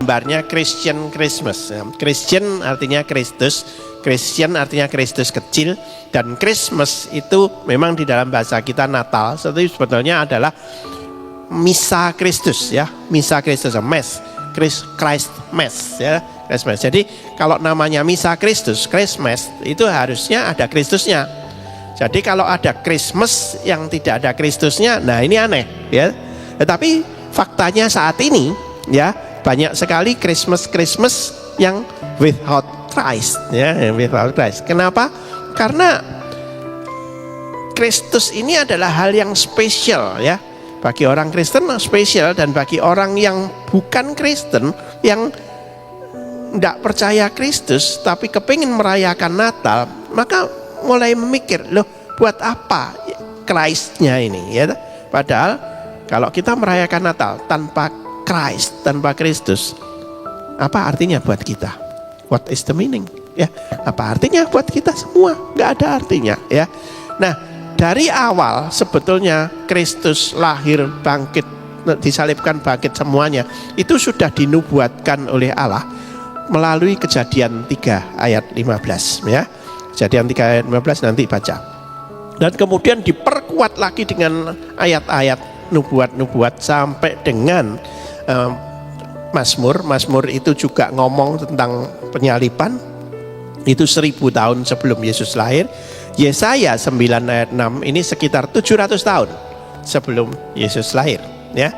gambarnya Christian Christmas. Christian artinya Kristus, Christian artinya Kristus kecil, dan Christmas itu memang di dalam bahasa kita Natal, tapi sebetulnya adalah Misa Kristus ya, Misa Kristus, Mass, Christ Mass ya, Christmas. Jadi kalau namanya Misa Kristus, Christmas, itu harusnya ada Kristusnya. Jadi kalau ada Christmas yang tidak ada Kristusnya, nah ini aneh ya. Tetapi faktanya saat ini ya, banyak sekali Christmas yang without Christ ya, without Christ. Kenapa? Karena Kristus ini adalah hal yang spesial ya. Bagi orang Kristen spesial, dan bagi orang yang bukan Kristen, yang tidak percaya Kristus tapi kepingin merayakan Natal, maka mulai memikir, loh buat apa Christ-nya ini ya? Padahal kalau kita merayakan Natal tanpa Christ, tanpa Kristus, apa artinya buat kita? What is the meaning? Ya, apa artinya buat kita semua? Nggak ada artinya ya. Nah, dari awal sebetulnya Kristus lahir, bangkit, disalibkan, bangkit, semuanya itu sudah dinubuatkan oleh Allah melalui Kejadian 3 ayat 15 ya. Kejadian 3 ayat 15 nanti baca. Dan kemudian diperkuat lagi dengan ayat-ayat nubuat-nubuat sampai dengan Mazmur itu juga ngomong tentang penyaliban. Itu 1000 tahun sebelum Yesus lahir. Yesaya 9 ayat 6 ini sekitar 700 tahun sebelum Yesus lahir ya.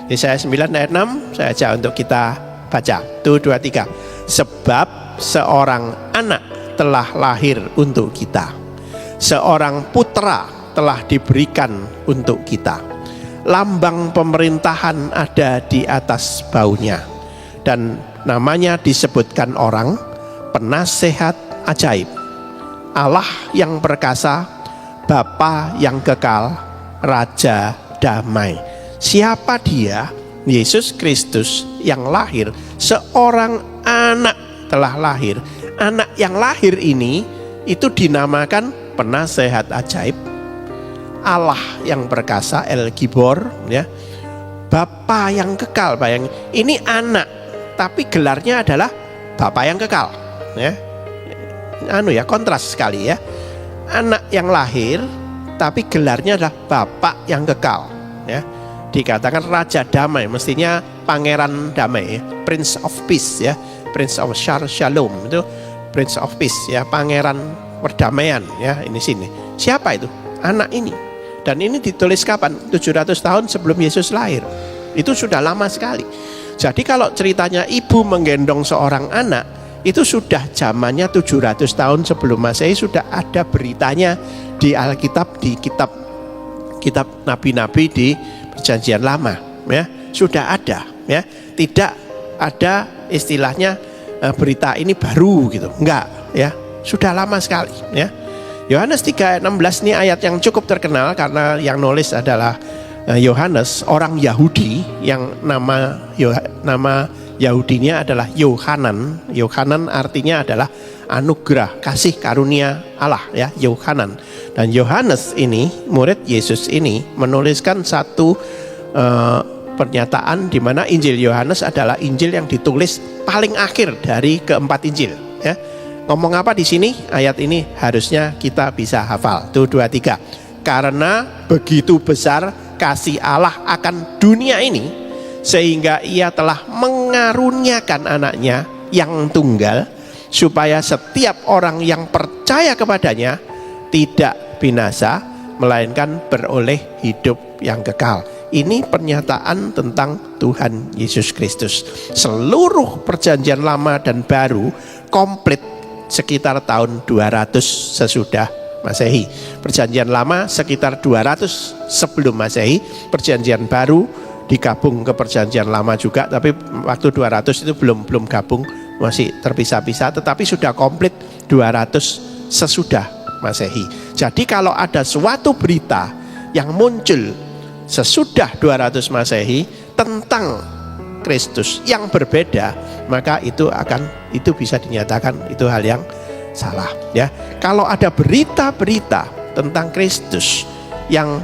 Yesaya 9 ayat 6 saya ajak untuk kita baca. 1, 2, 3. Sebab seorang anak telah lahir untuk kita, seorang putra telah diberikan untuk kita. Lambang pemerintahan ada di atas baunya, dan namanya disebutkan orang Penasehat Ajaib, Allah yang perkasa, Bapa yang kekal, Raja damai. Siapa dia? Yesus Kristus yang lahir, seorang anak telah lahir. Anak yang lahir ini itu dinamakan Penasehat Ajaib, Allah yang perkasa, El Gibor ya, Bapa yang kekal. Bayang, ini anak tapi gelarnya adalah Bapa yang kekal ya. Kontras sekali ya. Anak yang lahir tapi gelarnya adalah Bapa yang kekal ya. Dikatakan Raja Damai, mestinya Pangeran Damai ya. Prince of Peace ya, Prince of Shalom itu Prince of Peace ya, Pangeran Perdamaian ya. Ini sini. Siapa itu? Anak ini. Dan ini ditulis kapan? 700 tahun sebelum Yesus lahir. Itu sudah lama sekali. Jadi kalau ceritanya ibu menggendong seorang anak, itu sudah zamannya 700 tahun sebelum Masehi, sudah ada beritanya di Alkitab, di kitab nabi-nabi di Perjanjian Lama ya, sudah ada ya. Tidak ada istilahnya berita ini baru gitu, enggak ya, sudah lama sekali ya. Yohanes 3 ayat 16 ini ayat yang cukup terkenal karena yang nulis adalah Yohanes, orang Yahudi yang nama Yahudinya adalah Yohanan. Yohanan artinya adalah anugerah, kasih karunia Allah ya, Yohanan. Dan Yohanes ini, murid Yesus ini, menuliskan satu pernyataan di mana Injil Yohanes adalah Injil yang ditulis paling akhir dari keempat Injil ya. Ngomong apa di sini? Ayat ini harusnya kita bisa hafal. 1, 2, 3. Karena begitu besar kasih Allah akan dunia ini, sehingga ia telah mengaruniakan anaknya yang tunggal, supaya setiap orang yang percaya kepadanya tidak binasa, melainkan beroleh hidup yang kekal. Ini pernyataan tentang Tuhan Yesus Kristus. Seluruh Perjanjian Lama dan Baru komplit sekitar tahun 200 sesudah Masehi. Perjanjian Lama sekitar 200 sebelum Masehi. Perjanjian Baru digabung ke Perjanjian Lama juga, tapi waktu 200 itu belum gabung, masih terpisah-pisah, tetapi sudah komplit 200 sesudah Masehi. Jadi kalau ada suatu berita yang muncul sesudah 200 Masehi tentang Kristus yang berbeda, maka itu bisa dinyatakan itu hal yang salah ya. Kalau ada berita-berita tentang Kristus yang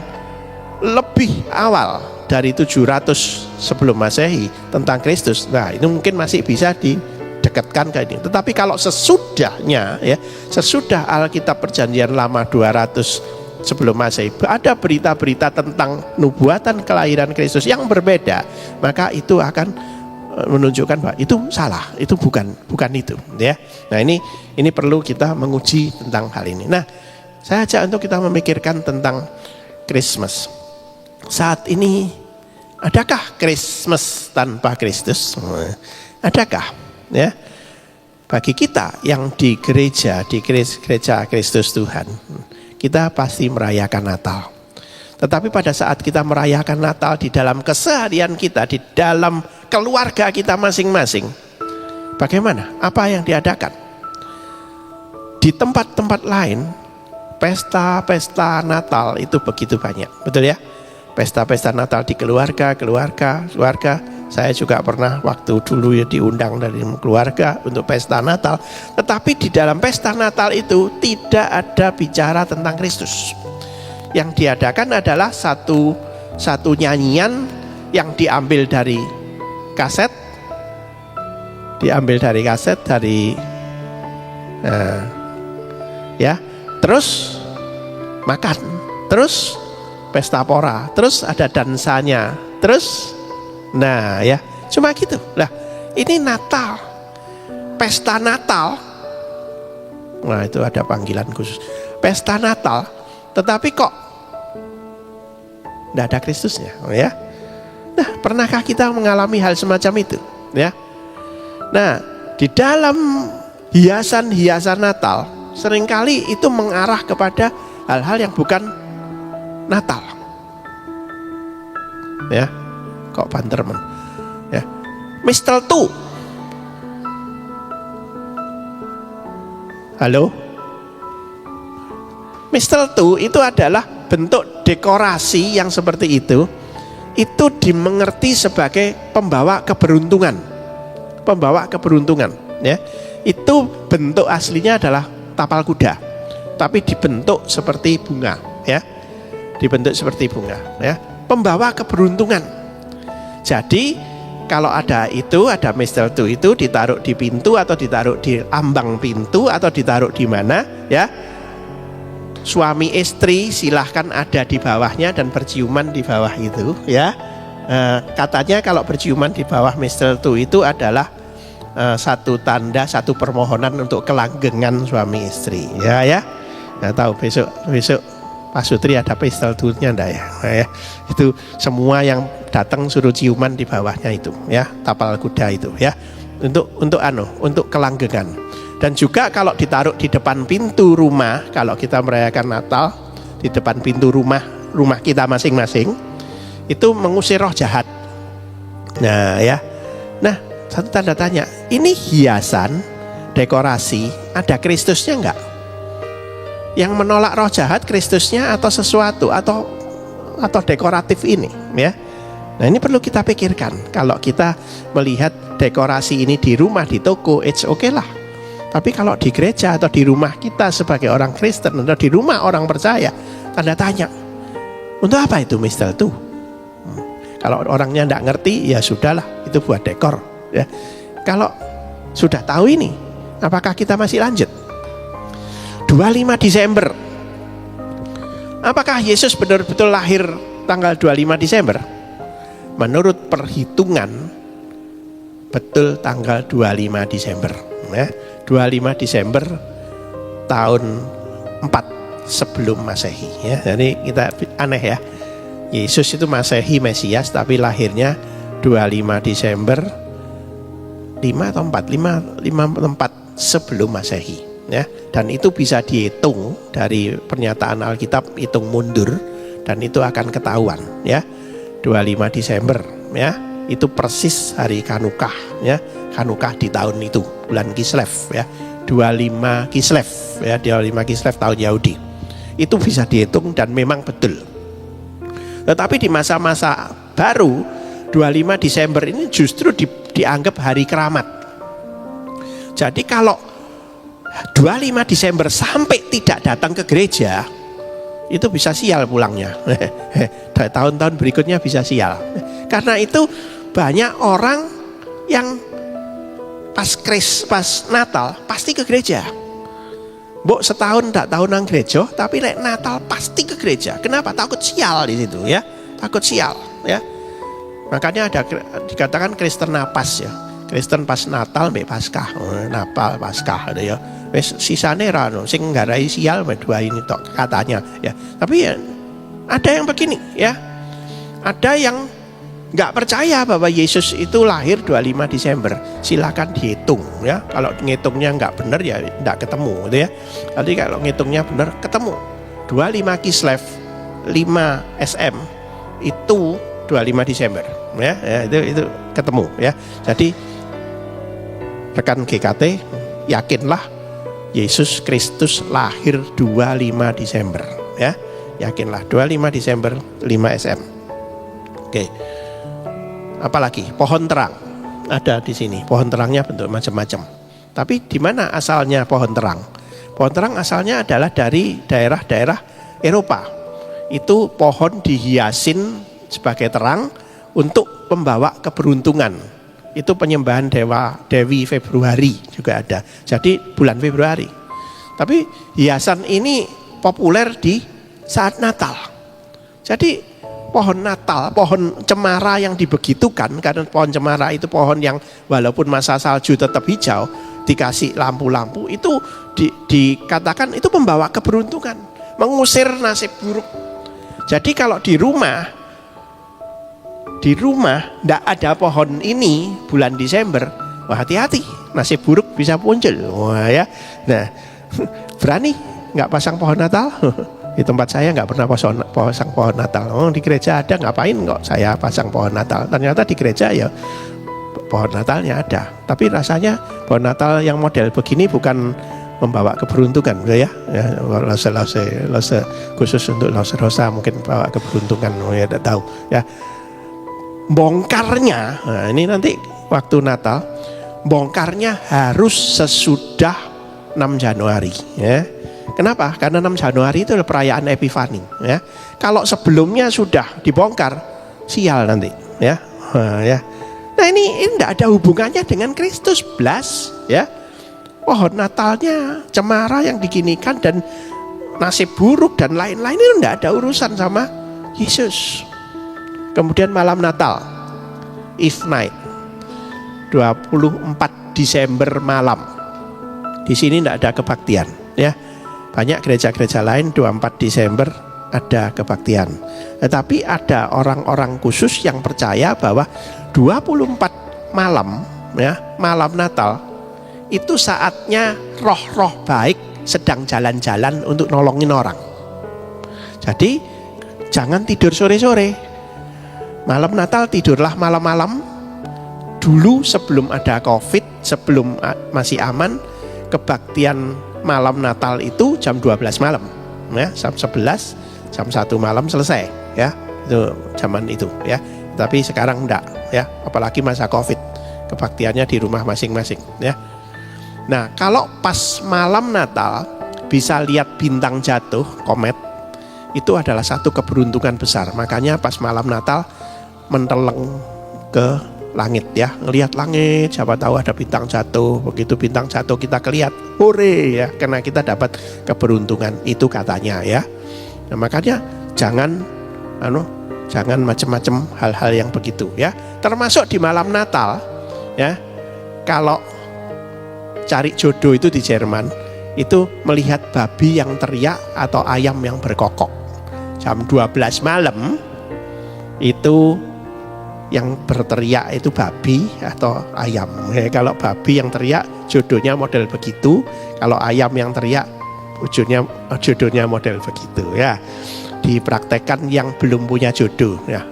lebih awal dari 700 sebelum Masehi tentang Kristus, nah itu mungkin masih bisa didekatkan ke ini. Tetapi kalau sesudahnya, ya, sesudah Alkitab Perjanjian Lama 200 sebelum Masehi, ada berita-berita tentang nubuatan kelahiran Kristus yang berbeda, maka itu akan menunjukkan bahwa itu salah, itu bukan itu, ya. Nah ini perlu kita menguji tentang hal ini. Nah, saya ajak untuk kita memikirkan tentang Christmas. Saat ini, adakah Christmas tanpa Kristus? Adakah? Ya, bagi kita yang di gereja Kristus Tuhan, kita pasti merayakan Natal. Tetapi pada saat kita merayakan Natal di dalam keseharian kita, di dalam keluarga kita masing-masing, bagaimana? Apa yang diadakan? Di tempat-tempat lain, pesta-pesta Natal itu begitu banyak, betul ya? Pesta-pesta Natal di keluarga. Saya juga pernah waktu dulu ya diundang dari keluarga untuk pesta Natal. Tetapi di dalam pesta Natal itu tidak ada bicara tentang Kristus. Yang diadakan adalah satu nyanyian yang diambil dari kaset, ya, terus makan, terus pesta pora, terus ada dansanya, terus, nah ya, cuma gitu. Lah, ini Natal, pesta Natal. Nah itu ada panggilan khusus, pesta Natal. Tetapi kok tidak ada Kristusnya, ya? Nah, pernahkah kita mengalami hal semacam itu, ya? Nah, di dalam hiasan-hiasan Natal, seringkali itu mengarah kepada hal-hal yang bukan Natal, ya? Kok bantermen, ya? Mistletoe, halo? Mistletoe itu adalah bentuk dekorasi yang seperti itu dimengerti sebagai pembawa keberuntungan, ya. Itu bentuk aslinya adalah tapal kuda, tapi dibentuk seperti bunga, ya, ya, pembawa keberuntungan. Jadi kalau ada mistletoe itu ditaruh di pintu atau ditaruh di ambang pintu atau ditaruh di mana, ya. Suami istri silahkan ada di bawahnya dan berciuman di bawah itu, ya. Katanya kalau berciuman di bawah mistletoe itu adalah satu tanda, satu permohonan untuk kelanggengan suami istri, ya. Nggak tahu besok Pak Sutri ada mistletoe-nya enggak ya? Nah, ya. Itu semua yang datang suruh ciuman di bawahnya itu, ya, tapal kuda itu, ya. Untuk kelanggengan. Dan juga kalau ditaruh di depan pintu rumah, kalau kita merayakan Natal di depan pintu rumah kita masing-masing, itu mengusir roh jahat. Nah, ya. Nah, satu tanda tanya, ini hiasan, dekorasi, ada Kristusnya enggak? Yang menolak roh jahat Kristusnya atau sesuatu atau dekoratif ini, ya. Nah, ini perlu kita pikirkan. Kalau kita melihat dekorasi ini di rumah, di toko, it's okay lah. Tapi kalau di gereja atau di rumah kita sebagai orang Kristen atau di rumah orang percaya, tanda tanya, untuk apa itu mistletoe? Kalau orangnya tidak ngerti, ya sudahlah, itu buat dekor, ya. Kalau sudah tahu ini, apakah kita masih lanjut? 25 Desember, apakah Yesus betul-betul lahir tanggal 25 Desember? Menurut perhitungan, betul tanggal 25 Desember, ya. 25 Desember tahun 4 sebelum Masehi, ya. Jadi kita aneh ya. Yesus itu Masehi Mesias tapi lahirnya 25 Desember 5 atau 4 sebelum Masehi, ya. Dan itu bisa dihitung dari pernyataan Alkitab, hitung mundur, dan itu akan ketahuan, ya. 25 Desember, ya. Itu persis hari Chanukah, ya. Chanukah di tahun itu, bulan Kislev, ya. 25 Kislev, ya, 25 Kislev tahun Yahudi. Itu bisa dihitung dan memang betul. Tetapi di masa-masa baru, 25 Desember ini justru dianggap hari keramat. Jadi kalau 25 Desember sampai tidak datang ke gereja, itu bisa sial pulangnya. Tahun-tahun berikutnya bisa sial. Karena itu banyak orang yang pas Natal pasti ke gereja. Mbok setahun tak tahu nang gereja, tapi lek Natal pasti ke gereja. Kenapa? Takut sial di situ ya. Takut sial ya. Makanya ada dikatakan Kristen napas ya. Kristen pas Natal mbek Paskah. Natal Paskah ada ya. Wis sisane ra ono sing nggarai sial dua ini tok katanya ya. Tapi ya ada yang begini ya. Ada yang nggak percaya bahwa Yesus itu lahir 25 Desember. Silakan dihitung ya. Kalau ngitungnya nggak benar ya nggak ketemu gitu ya. Jadi kalau ngitungnya benar ketemu. 25 Kislev 5 SM itu 25 Desember ya, itu ketemu ya. Jadi rekan GKT yakinlah Yesus Kristus lahir 25 Desember ya. Yakinlah 25 Desember 5 SM. Oke. Apalagi pohon terang ada di sini. Pohon terangnya bentuk macam-macam. Tapi di mana asalnya pohon terang? Pohon terang asalnya adalah dari daerah-daerah Eropa. Itu pohon dihiasin sebagai terang untuk membawa keberuntungan. Itu penyembahan Dewi Februari juga ada. Jadi bulan Februari. Tapi hiasan ini populer di saat Natal. Jadi pohon Natal, pohon cemara yang dibegitukan, karena pohon cemara itu pohon yang walaupun masa salju tetap hijau, dikasih lampu-lampu, itu dikatakan itu membawa keberuntungan, mengusir nasib buruk. Jadi kalau di rumah tidak ada pohon ini bulan Desember, wah hati-hati, nasib buruk bisa muncul. Wah ya, nah berani nggak pasang pohon Natal? Di tempat saya nggak pernah pasang pohon Natal. Oh, di gereja ada, ngapain kok saya pasang pohon Natal? Ternyata di gereja ya pohon Natalnya ada. Tapi rasanya pohon Natal yang model begini bukan membawa keberuntungan, ya. Lose khusus untuk lose rosa mungkin bawa keberuntungan, ya tidak tahu. Ya, bongkarnya, nah ini nanti waktu Natal, bongkarnya harus sesudah 6 Januari, ya. Kenapa? Karena 6 Januari itu adalah perayaan Epifani ya. Kalau sebelumnya sudah dibongkar, sial nanti ya. Nah ini tidak ada hubungannya dengan Kristus blas ya. Pohon Natalnya cemara yang diginikan dan nasib buruk dan lain-lain itu tidak ada urusan sama Yesus. Kemudian malam Natal, Eve night, 24 Desember malam. Di sini tidak ada kebaktian ya. Banyak gereja-gereja lain 24 Desember ada kebaktian. Tetapi ada orang-orang khusus yang percaya bahwa 24 malam ya, malam Natal itu saatnya roh-roh baik sedang jalan-jalan untuk nolongin orang. Jadi jangan tidur sore-sore. Malam Natal tidurlah malam-malam. Dulu sebelum ada Covid, sebelum masih aman, kebaktian malam Natal itu jam 12 malam ya, jam 11, jam 1 malam selesai ya, itu zaman itu ya. Tapi sekarang enggak ya, apalagi masa Covid, kebaktiannya di rumah masing-masing ya. Nah kalau pas malam Natal bisa lihat bintang jatuh, komet, itu adalah satu keberuntungan besar. Makanya pas malam Natal menteleng ke langit ya, ngelihat langit, siapa tahu ada bintang jatuh. Begitu bintang jatuh kita kelihat, hore ya, karena kita dapat keberuntungan itu katanya ya. Nah, makanya jangan macam-macam hal-hal yang begitu ya. Termasuk di malam Natal ya, kalau cari jodoh itu di Jerman itu melihat babi yang teriak atau ayam yang berkokok. Jam 12 malam itu yang berteriak itu babi atau ayam. Kalau babi yang teriak jodohnya model begitu, kalau ayam yang teriak jodohnya model begitu ya. Dipraktekkan yang belum punya jodoh ya.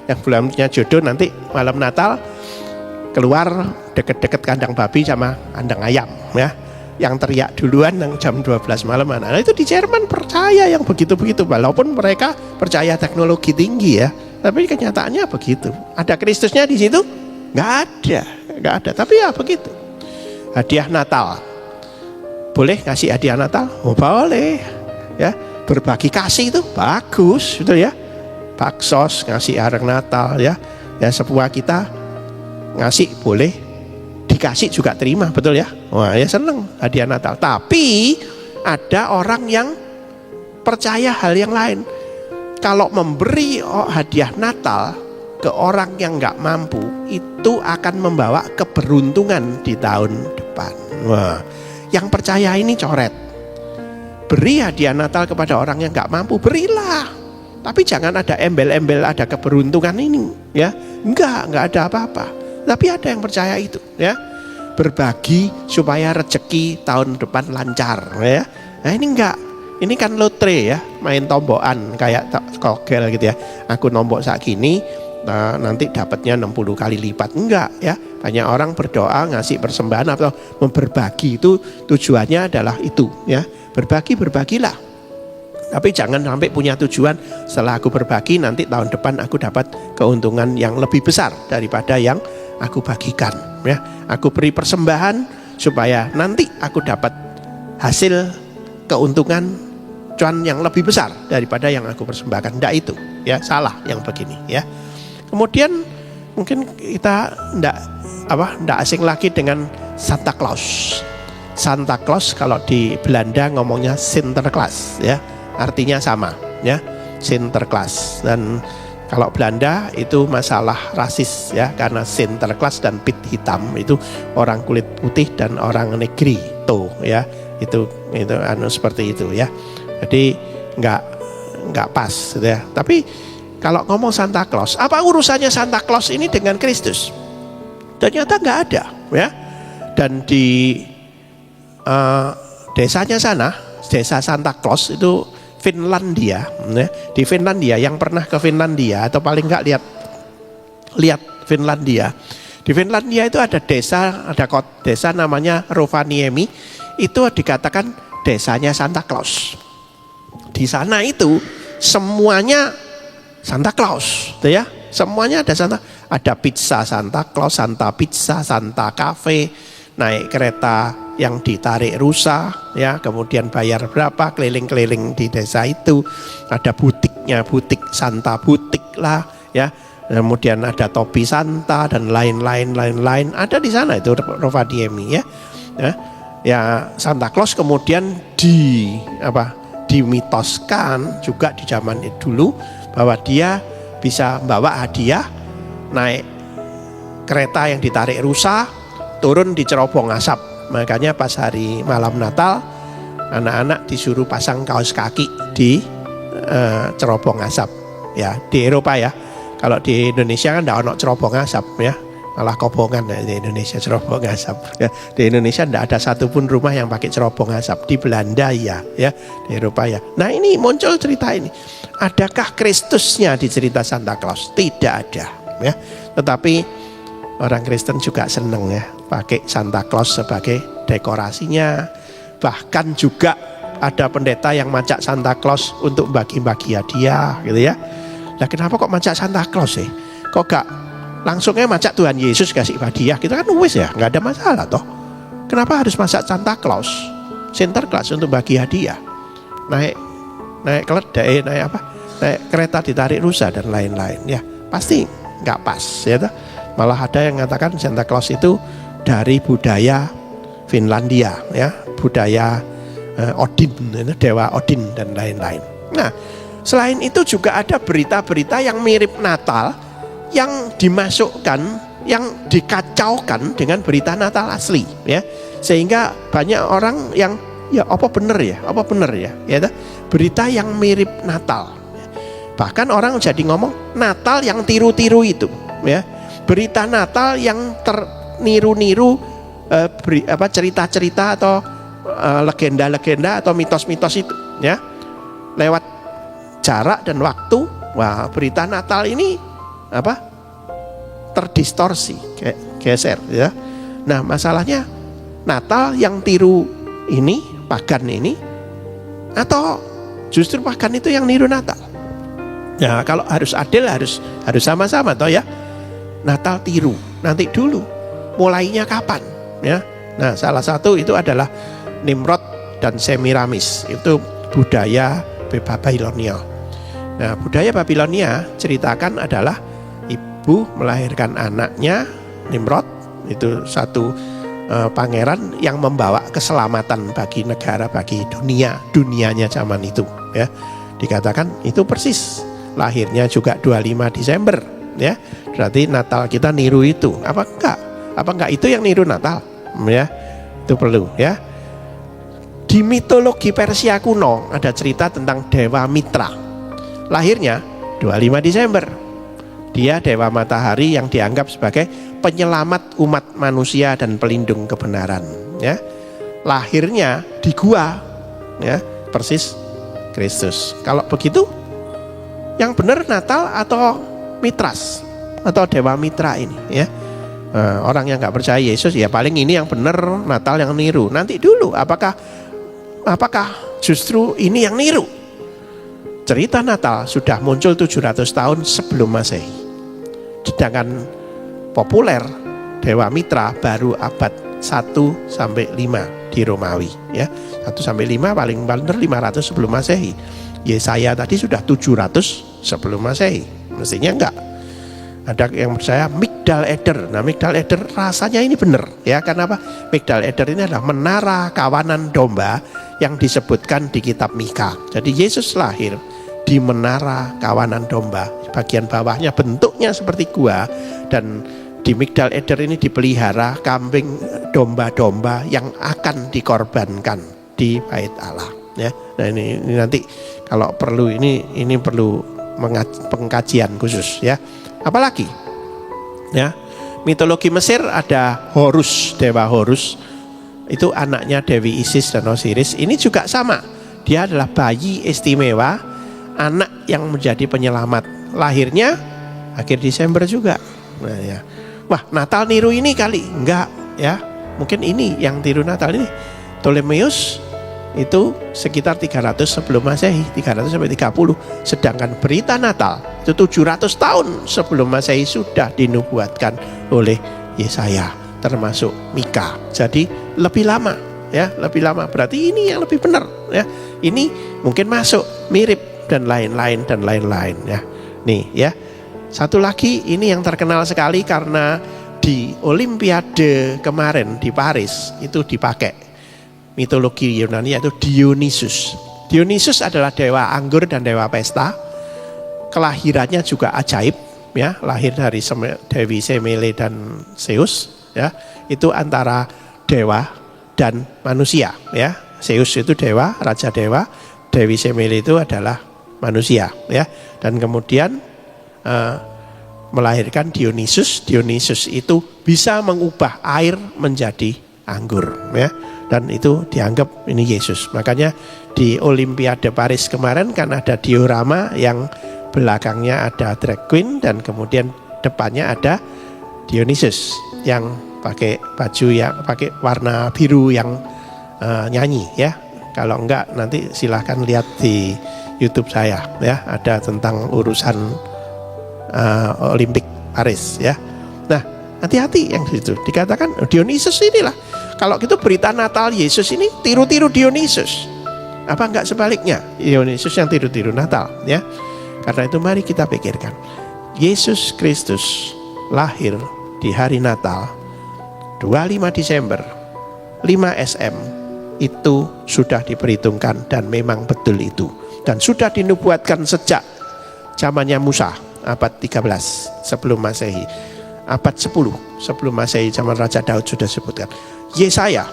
Yang belum punya jodoh nanti malam Natal keluar deket-deket kandang babi sama kandang ayam ya. Yang teriak duluan yang jam 12 malam. Nah, itu di Jerman percaya yang begitu-begitu, walaupun mereka percaya teknologi tinggi ya. Tapi kenyataannya begitu. Ada Kristusnya di situ? Nggak ada. Tapi ya begitu. Hadiah Natal. Boleh ngasih hadiah Natal? Oh boleh. Ya, berbagi kasih itu bagus, betul ya. Baksos ngasih areng Natal ya. Ya, sebuah kita ngasih boleh, dikasih juga terima, betul ya? Wah, ya seneng hadiah Natal. Tapi ada orang yang percaya hal yang lain. Kalau memberi hadiah Natal ke orang yang nggak mampu, itu akan membawa keberuntungan di tahun depan. Wah, yang percaya ini coret. Beri hadiah Natal kepada orang yang nggak mampu, berilah. Tapi jangan ada embel-embel ada keberuntungan ini, ya. Enggak ada apa-apa. Tapi ada yang percaya itu, ya. Berbagi supaya rezeki tahun depan lancar, ya. Nah, ini enggak. Ini kan lotre, ya, main tombokan kayak kogel gitu ya. Aku nombok saat gini, nanti dapatnya 60 kali lipat. Enggak, ya. Banyak orang berdoa ngasih persembahan atau berbagi, itu tujuannya adalah itu, ya. Berbagilah. Tapi jangan sampai punya tujuan setelah aku berbagi nanti tahun depan aku dapat keuntungan yang lebih besar daripada yang aku bagikan, ya. Aku beri persembahan supaya nanti aku dapat hasil keuntungan cuan yang lebih besar daripada yang aku persembahkan. Nggak itu, ya, salah yang begini, ya. Kemudian mungkin kita nggak asing lagi dengan Santa Claus. Santa Claus kalau di Belanda ngomongnya Sinterklaas, ya. Artinya sama, ya, Sinterklaas. Dan kalau Belanda itu masalah rasis, ya, karena Sinterklaas dan pit hitam itu orang kulit putih dan orang negri, tuh, ya, itu seperti itu, ya. Jadi nggak pas, gitu ya. Tapi kalau ngomong Santa Claus, apa urusannya Santa Claus ini dengan Kristus? Ternyata nggak ada, ya. Dan di desanya sana, desa Santa Claus itu Finlandia, ya. Di Finlandia, yang pernah ke Finlandia atau paling nggak lihat Finlandia. Di Finlandia itu ada desa namanya Rovaniemi, itu dikatakan desanya Santa Claus. Di sana itu semuanya Santa Claus, ya. Semuanya ada pizza Santa Claus, Santa Pizza, Santa Cafe, naik kereta yang ditarik rusa, ya, kemudian bayar berapa, keliling-keliling di desa itu. Ada butiknya, butik Santa butik lah, ya. Kemudian ada topi Santa dan lain-lain ada di sana itu Rovaniemi, ya. Ya, Santa Claus kemudian dimitoskan juga di zaman itu dulu bahwa dia bisa bawa hadiah, naik kereta yang ditarik rusa, turun di cerobong asap. Makanya pas hari malam Natal, anak-anak disuruh pasang kaos kaki di cerobong asap, ya, di Eropa, ya. Kalau di Indonesia kan tidak ada cerobong asap, ya, malah kobongan, ya, di Indonesia cerobong asap, ya. Di Indonesia tidak ada satupun rumah yang pakai cerobong asap. Di Belanda ya, di Eropa ya. Nah, ini muncul cerita ini. Adakah Kristusnya di cerita Santa Claus? Tidak ada, ya. Tetapi orang Kristen juga seneng, ya, pakai Santa Claus sebagai dekorasinya. Bahkan juga ada pendeta yang macak Santa Claus untuk bagi-bagi hadiah, gitu ya. Nah, kenapa kok macak Santa Claus sih? Kok gak langsungnya macak Tuhan Yesus kasih hadiah? Kita kan wis, ya, nggak ada masalah toh. Kenapa harus macak Santa Claus, Sinterklaas untuk bagi hadiah? Naik keledai, naik kereta ditarik rusa dan lain-lain, ya. Pasti nggak pas, ya toh. Malah ada yang mengatakan Santa Claus itu dari budaya Finlandia, ya, budaya Odin, dewa Odin dan lain-lain. Nah, selain itu juga ada berita-berita yang mirip Natal yang dimasukkan, yang dikacaukan dengan berita Natal asli, ya. Sehingga banyak orang yang apa bener ya, ya toh? Berita yang mirip Natal. Bahkan orang jadi ngomong Natal yang tiru-tiru itu, ya. Berita Natal yang terniru-niru cerita-cerita atau legenda-legenda atau mitos-mitos itu, ya. Lewat jarak dan waktu, wah, berita Natal ini terdistorsi, geser, ya. Nah, masalahnya Natal yang tiru ini, pagan ini, atau justru pagan itu yang niru Natal? Nah, kalau harus adil harus sama-sama toh, ya. Natal tiru, nanti dulu mulainya kapan, ya. Nah, salah satu itu adalah Nimrod dan Semiramis, itu budaya Babilonia. Nah, budaya Babilonia ceritakan adalah ibu melahirkan anaknya Nimrod, itu satu pangeran yang membawa keselamatan bagi negara, bagi dunianya zaman itu, ya. Dikatakan itu persis lahirnya juga 25 Desember, ya. Berarti Natal kita niru itu. Apa enggak itu yang niru Natal, ya. Itu perlu, ya. Di mitologi Persia kuno ada cerita tentang Dewa Mitra. Lahirnya 25 Desember. Dia dewa matahari yang dianggap sebagai penyelamat umat manusia dan pelindung kebenaran, ya. Lahirnya di gua, ya, persis Kristus. Kalau begitu yang benar Natal atau Mitras atau Dewa Mitra ini, ya. Orang yang nggak percaya Yesus ya paling ini yang benar Natal yang niru. Nanti dulu apakah justru ini yang niru? Cerita Natal sudah muncul 700 tahun sebelum Masehi. Sedangkan populer Dewa Mitra baru abad 1 sampai 5 di Romawi, ya. 1 sampai 5 paling benar 500 sebelum Masehi. Yesaya tadi sudah 700 sebelum Masehi. Mestinya enggak. Ada yang percaya Migdal Eder. Nah, Migdal Eder rasanya ini benar, ya. Karena apa? Migdal Eder ini adalah menara kawanan domba yang disebutkan di kitab Mika. Jadi Yesus lahir di menara kawanan domba. Bagian bawahnya bentuknya seperti gua, dan di Migdal Eder ini dipelihara kambing, domba-domba yang akan dikorbankan di bait Allah, ya. Nah ini nanti kalau perlu ini perlu pengkajian khusus, ya. Apalagi, ya, mitologi Mesir ada Horus, dewa Horus. Itu anaknya Dewi Isis dan Osiris. Ini juga sama. Dia adalah bayi istimewa, anak yang menjadi penyelamat. Lahirnya akhir Desember juga. Nah, ya. Wah, Natal niru ini kali? Enggak, ya. Mungkin ini yang tiru Natal ini. Ptolemeus itu sekitar 300 sebelum Masehi, 300 sampai 30. Sedangkan berita Natal itu 700 tahun sebelum Masehi sudah dinubuatkan oleh Yesaya, termasuk Mika. Jadi lebih lama, ya, lebih lama. Berarti ini yang lebih benar, ya. Ini mungkin masuk, mirip dan lain-lain, ya. Nih, ya. Satu lagi ini yang terkenal sekali karena di Olimpiade kemarin di Paris itu dipakai mitologi Yunani, yaitu Dionysus. Dionysus adalah dewa anggur dan dewa pesta. Kelahirannya juga ajaib, ya. Lahir dari Dewi Semele dan Zeus, ya. Itu antara dewa dan manusia, ya. Zeus itu dewa, raja dewa. Dewi Semele itu adalah manusia, ya. Dan kemudian melahirkan Dionysus. Dionysus itu bisa mengubah air menjadi anggur, ya. Dan itu dianggap ini Yesus. Makanya di Olimpiade Paris kemarin kan ada diorama yang belakangnya ada drag queen dan kemudian depannya ada Dionysus yang pakai baju yang pakai warna biru yang nyanyi, ya. Kalau enggak nanti silahkan lihat di YouTube saya, ya. Ada tentang urusan Olimpik Paris, ya. Nah, hati-hati yang situ dikatakan Dionysus inilah. Kalau gitu berita Natal Yesus ini tiru-tiru Dionysus. Apa enggak sebaliknya? Dionysus yang tiru-tiru Natal, ya. Karena itu mari kita pikirkan. Yesus Kristus lahir di hari Natal 25 Desember 5 SM. Itu sudah diperhitungkan dan memang betul itu. Dan sudah dinubuatkan sejak zamannya Musa, abad 13 sebelum Masehi. Abad 10 sebelum Masehi, zaman Raja Daud sudah disebutkan. Yesaya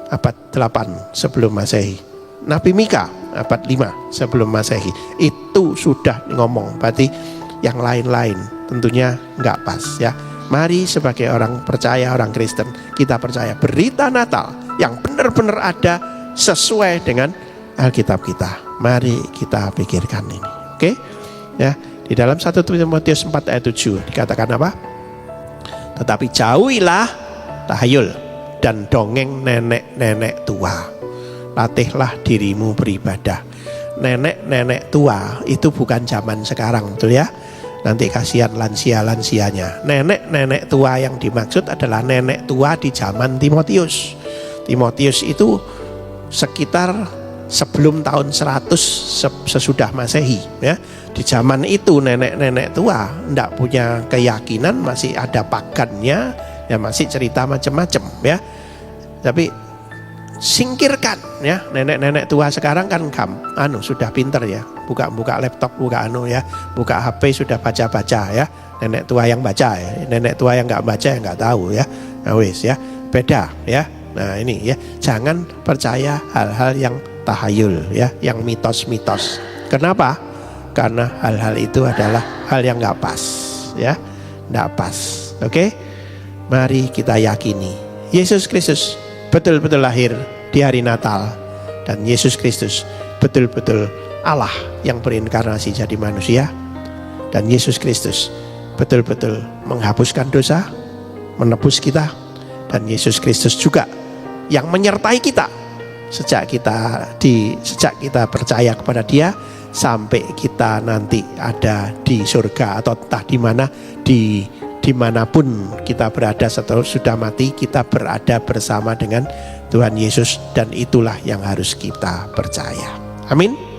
abad 8 sebelum Masehi. Nabi Mika abad 5 sebelum Masehi. Itu sudah ngomong. Berarti yang lain-lain tentunya enggak pas, ya. Mari sebagai orang percaya, orang Kristen, kita percaya berita Natal yang benar-benar ada sesuai dengan Alkitab kita. Mari kita pikirkan ini. Oke? Ya, di dalam 1 Timotius 4 ayat 7 dikatakan apa? Tetapi jauhilah tahayul dan dongeng nenek-nenek tua. Latihlah dirimu beribadah. Nenek-nenek tua itu bukan zaman sekarang, betul ya? Nanti kasihan lansia-lansianya. Nenek-nenek tua yang dimaksud adalah nenek tua di zaman Timotius. Timotius itu sekitar sebelum tahun 100 sesudah Masehi, ya. Di zaman itu nenek-nenek tua tidak punya keyakinan, masih ada pagannya, ya, masih cerita macam-macam, ya. Tapi singkirkan, ya. Nenek-nenek tua sekarang kan sudah pinter, ya. Buka laptop, buka HP, sudah baca-baca, ya. Nenek tua yang baca, ya. Nenek tua yang nggak baca yang nggak tahu, ya. Nah, wis, ya, beda, ya. Nah ini, ya, jangan percaya hal-hal yang tahayul, ya, yang mitos-mitos. Kenapa? Karena hal-hal itu adalah hal yang nggak pas, ya, nggak pas. Oke, mari kita yakini Yesus Kristus betul-betul lahir di hari Natal, dan Yesus Kristus betul-betul Allah yang berinkarnasi jadi manusia, dan Yesus Kristus betul-betul menghapuskan dosa, menebus kita, dan Yesus Kristus juga yang menyertai kita sejak kita percaya kepada Dia sampai kita nanti ada di surga, atau entah dimanapun kita berada setelah sudah mati, kita berada bersama dengan Tuhan Yesus, dan itulah yang harus kita percaya. Amin.